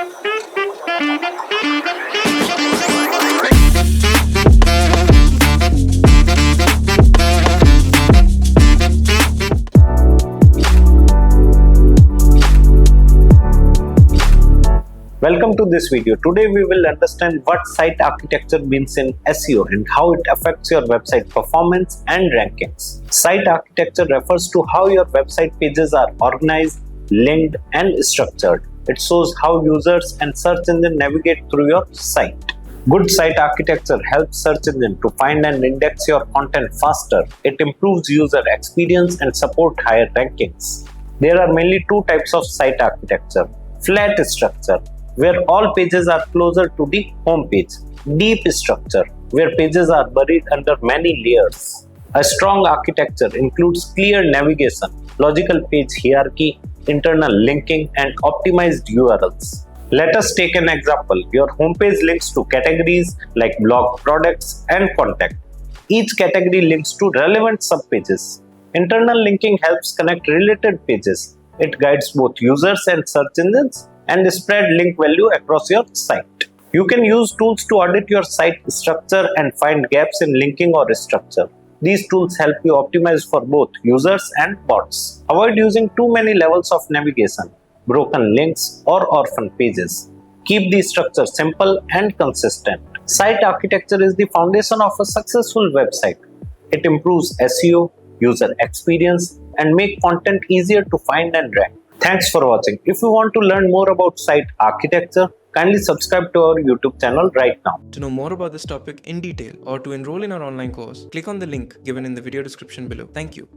Welcome to this video. Today we will understand what site architecture means in SEO and how it affects your website performance and rankings. Site architecture refers to how your website pages are organized, linked, and structured. It shows how users and search engines navigate through your site. Good site architecture helps search engines to find and index your content faster. It improves user experience and supports higher rankings. There are mainly two types of site architecture. Flat structure, where all pages are closer to the home page. Deep structure, where pages are buried under many layers. A strong architecture includes clear navigation, logical page hierarchy, internal linking, and optimized URLs. Let us take an example. Your homepage links to categories like blog, products, and contact. Each category links to relevant subpages. Internal linking helps connect related pages. It guides both users and search engines and spread link value across your site. You can use tools to audit your site structure and find gaps in linking or structure. These tools help you optimize for both users and bots. Avoid using too many levels of navigation, broken links, or orphan pages. Keep the structure simple and consistent. Site architecture is the foundation of a successful website. It improves SEO, user experience, and make content easier to find and rank. Thanks for watching. If you want to learn more about site architecture, kindly subscribe to our YouTube channel right now. To know more about this topic in detail or to enroll in our online course, click on the link given in the video description below. Thank you.